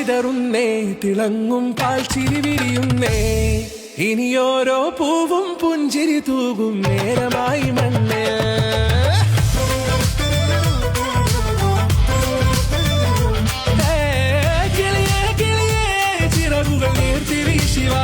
വിതറുന്നേ, തിളങ്ങും പാൽച്ചിരി വിരിയുന്നേ. ഇനിയോരോ പൂവും പുഞ്ചിരി തൂകും നേരമായി മണ്ണ്. കിളിയേ കിളിയേ ചിറകുകൾ നീർത്തി വീശിവാ,